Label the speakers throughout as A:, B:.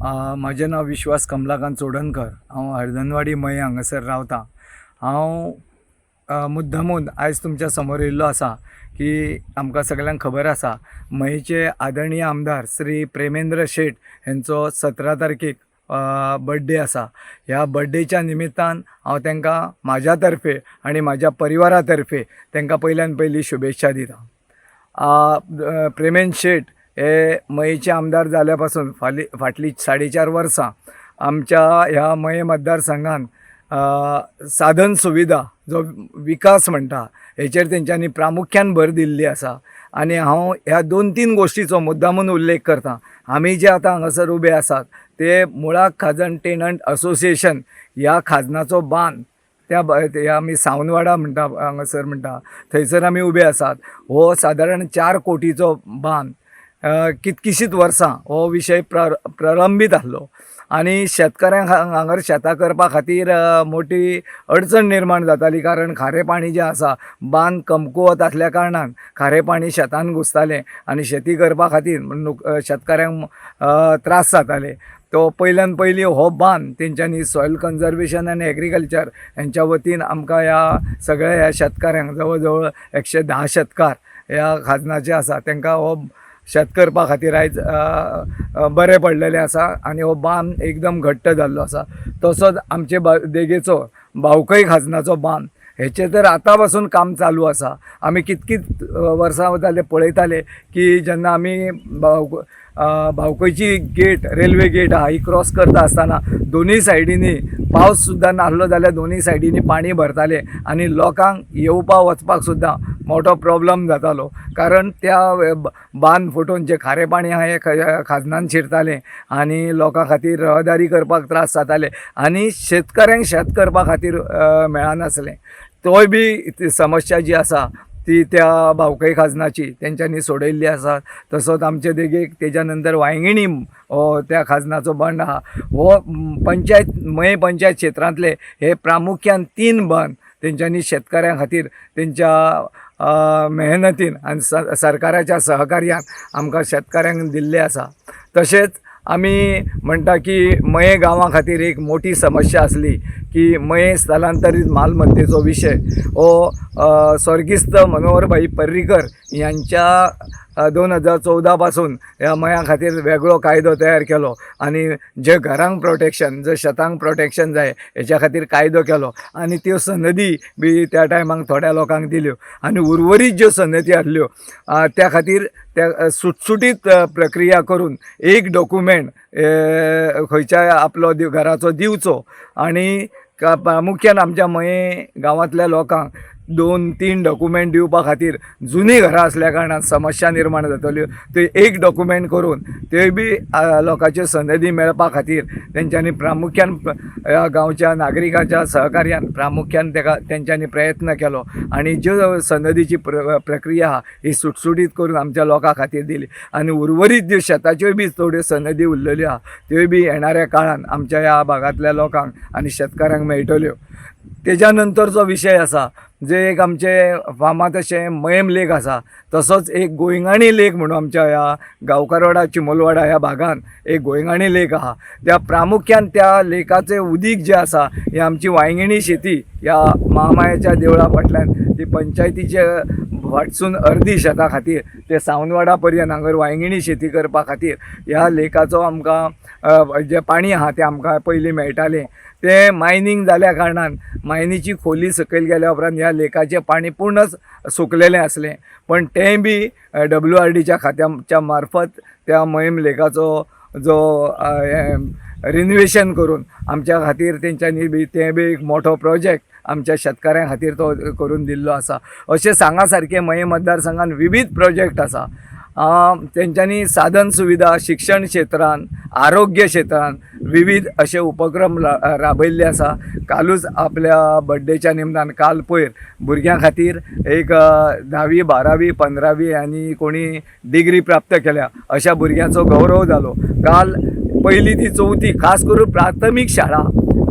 A: म्हजें नांव विश्वास कमलाकांत चोडणकर। हांव हरदनवाडी मये हांगासर रावतां। हांव मुद्दामून आयज तुमच्या समोर येयल्लो आसा की आमकां सगळ्यांक खबर आसा मयेचे आदरणीय आमदार श्री प्रेमेंद्र शेट हेंचो 17 तारखेक बर्थडे आसा। ह्या बर्थडेच्या निमित्तान हांव तांकां म्हाज्या तर्फे आनी म्हाज्या परिवारा तर्फे तांकां पयल्यान पयली शुभेच्छा दितां। प्रेमेंद्र शेट हे मयेचे आमदार जाल्या पासून फाटली 4.5 वर्सां आमच्या ह्या मये मतदारसंघान साधन सुविधा जो विकास म्हणटा हेचेर तेंच्यांनी प्रामुख्यान भर दिल्ली आसा। आनी हांव ह्या 2-3 गोश्टीचो मुद्दामून उल्लेख करतां। आमी जे आतां हांगासर उबे आसात ते मुळाक खाजन टेनंट असोसिएशन ह्या खाजनाचो बांद त्या आमी सावंतवाडा म्हणटा हांगासर म्हणटा थंयसर आमी उबे आसात। हो सादारण 4 कोटीचो बांद कितकीशींच वर्सां हो विशय प्रलंबीत आसलो आनी शेतकऱ्यांक हांगर शेतां करपा खातीर मोठी अडचण निर्माण जाताली, कारण खारें पाणी जें आसा बांद कमकुवत आसल्या कारणान खारें पाणी शेतान घुसतालें आनी शेती करपा खातीर शेतकऱ्यांक त्रास जाताले। तो पयल्यान पयली हो बांद तेंच्यांनी सॉयल कन्जर्वेशन आनी एग्रीकल्चर हेंच्या वतीन आमकां ह्या सगळ्या ह्या शेतकऱ्यांक जवळ जवळ 110 शेतकार ह्या खाजनाचे आसा तांकां हो शेत करपा खातीर आयज बरें पडलेलें आसा आनी हो बांद एकदम घट्ट जाल्लो आसा। तसोच आमचे देगेचो भावकय खाजनाचो बांद हेचेर तर आतां पासून काम चालू आसा। आमी कितकीच वर्सां जाले पळयताले की जेन्ना आमी भावकयची गेट रेल्वे गेट आहा ही क्रॉस करता आसतना दोनूय सायडींनी पावस सुद्दां नासलो जाल्यार दोनूय सायडींनी पाणी भरताले आनी लोकांक येवपा वचपाक सुद्दां मोठो प्रॉब्लम जातालो, कारण त्या बांद फुटून जे खारें पाणी आहा हें खाजनान शिरतालें आनी लोकां खातीर रहदारी करपाक त्रास जाताले आनी शेतकऱ्यांक शेत करपा खातीर मेळनासलें। तोय बी समस्या जी आसा ती त्या भावकय खाजनाची तेंच्यांनी सोडयल्ली आसा। तसोच आमचे देगेक तेज्या नंतर वांयगिणी हो त्या खाजनाचो बंड आहा। हो मये पंचायत क्षेत्रांतले हे प्रामुख्यान 3 बंद तेंच्यांनी शेतकऱ्यां खातीर तेंच्या मेहनतीन आनी सरकाराच्या सहकार्यान आमकां शेतकऱ्यांक दिल्ले आसा। तशेंच आमी म्हणटा की मये गांवा खातीर एक मोठी समस्या आसली की मये स्थलांतरीत मालमत्तेचो विशय हो स्वर्गिस्त मनोहर भाई पर्रीकर यांच्या 2014 पासून ह्या मया खातीर वेगळो कायदो तयार केलो आनी जे घरांक प्रोटेक्शन जे शेतांक प्रोटेक्शन जाय हेच्या खातीर कायदो केलो आनी त्यो सनदी बी त्या टायमाक थोड्या लोकांक दिल्यो आनी उर्वरीत ज्यो सनदी आसल्यो त्या खातीर त्या सुटसुटीत प्रक्रिया करून एक डॉक्युमेंट खंयच्याय आपलो घराचो दिवचो आनी प्रामुख्यान आमच्या मये गांवांतल्या लोकांक 2-3 डॉक्युमेंट दिवपा खातीर जुनी घरां आसल्या कारणान समस्या निर्माण जातल्यो ते एक डॉक्युमेंट करून ते बी लोकांच्यो सनदी मेळपा खातीर तेंच्यांनी प्रामुख्यान ह्या गांवच्या नागरिकांच्या सहकार्यान प्रामुख्यान तेंच्यांनी प्रयत्न केलो आनी ज्यो सनदीची प्रक्रिया आहा ही सुटसुटीत करून आमच्या लोकां खातीर दिली आनी उर्वरीत ज्यो शेताच्यो बी थोड्यो सनदी उरलेल्यो आहा त्यो बी येणाऱ्या काळान आमच्या ह्या भागांतल्या लोकांक आनी शेतकऱ्यांक मेळटल्यो। तेज्या नंतरचो विशय आसा जे एक आमचे फामाद अशें मयम लेक आसा, तसोच एक गोंयगाणी लेक म्हणून आमच्या ह्या गांवकारवाडा चिमोलवाडा ह्या भागान एक गोंयगाणी लेक आहा। त्या प्रामुख्यान त्या लेकाचें उदीक जें आसा ही आमची वांयगिणी शेती ह्या महामायेच्या देवळा फाटल्यान ती पंचायतीचे फाटसून अर्दी शेतां खातीर ते सावंतवाडा पर्यंत हांगर वांयगिणी शेती करपा खातीर ह्या लेकाचो आमकां जें पाणी आहा तें आमकां पयलीं मेळटालें। ते मायनींग जाल्या कारणान मायनीची खोली सकयल गेल्या उपरांत ह्या लेकाचें पाणी पूर्णच सुकलेलें आसलें, पण तें बी WRDच्या खात्याच्या मार्फत त्या मयम लेकाचो जो रिनोवेशन करून आमच्या खातीर तेंच्यांनी बी तें बी एक मोठो प्रोजेक्ट आमच्या शेतकऱ्यां खातीर तो करून दिल्लो आसा। अशें सांगा सारकें मये मतदारसंघान विविध प्रोजेक्ट आसा। तेंच्यांनी साधन सुविधा शिक्षण क्षेत्रान आरोग्य क्षेत्रान विविध अशे उपक्रम राबयल्ले आसा। कालूच आपल्या बर्थडेच्या निमतान काल पयर भुरग्यां खातीर एक 10वी 12वी 15वी आनी कोणी डिग्री प्राप्त केल्या अशा भुरग्यांचो गौरव जालो। काल 1ली ती 4थी खास करून प्राथमीक शाळा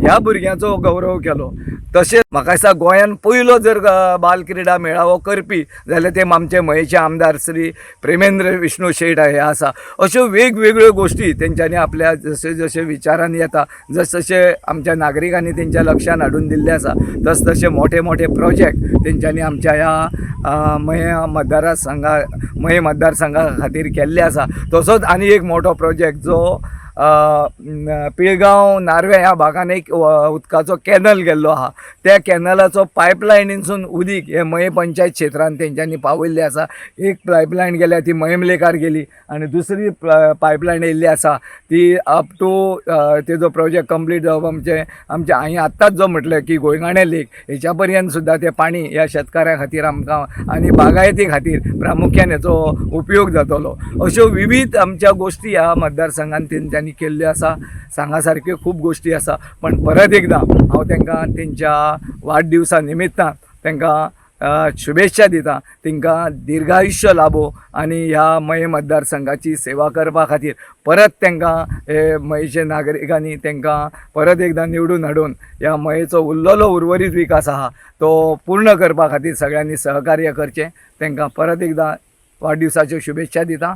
A: ह्या भुरग्यांचो गौरव केलो. तशेंच म्हाका दिसता गोंयान पयलो जर बाल क्रिडा मेळावो करपी जाल्यार ते आमचे मयेचे आमदार श्री प्रेमेंद्र विष्णू शेट हे आसा. अश्यो वेगवेगळ्यो गोश्टी तेंच्यांनी आपल्या जशे जशे विचारान येता जसे आमच्या नागरिकांनी तेंच्या लक्षान हाडून दिल्ले आसा तसे मोठे मोठे प्रोजेक्ट तेंच्यांनी आमच्या ह्या मये मतदारसंघा खातीर केल्ले आसा. तसोच आनी एक मोठो प्रोजेक्ट जो पिळगांव नार्वे ह्या भागान एक उदकाचो कॅनल गेल्लो आहा. त्या कॅनलाचो पायपलायनीसून उदीक हे मये पंचायत क्षेत्रांत तेंच्यांनी पावयल्लें आसा. एक पायपलायन गेल्या ती मयमलेकार गेली आनी दुसरी पायपलायन येयल्ली आसा ती अप टू तेजो प्रोजेक्ट कंप्लीट जावप आमचे हांवें आत्ताच जो म्हटलें की गोंयगाणे लेक हेच्या पर्यंत सुद्दां तें पाणी ह्या शेतकाऱ्यां खातीर आमकां आनी बागायती खातीर प्रामुख्यान हेचो उपयोग जातलो. अश्यो विविध आमच्या गोश्टी ह्या मतदारसंघान तेंच्यांनी केल्ल्यो आसा. सांगा सारक्यो खूब गोश्टी आसा. पण परत एकदां हांव तांकां तेंच्या वाडदिवसा निमित्तान तांकां शुभेच्छा दिता. तांकां दीर्घायुष्य लाभो आनी ह्या मये मतदारसंघाची सेवा करपा खातीर परत तांकां हे मयेचे नागरिकांनी तांकां परत एकदां निवडून हाडून ह्या मयेचो उरलेलो उर्वरीत विकास आहा तो पूर्ण करपा खातीर सगळ्यांनी सहकार्य करचें. तांकां परत एकदां वाडदिवसाच्यो शुभेच्छा दिता.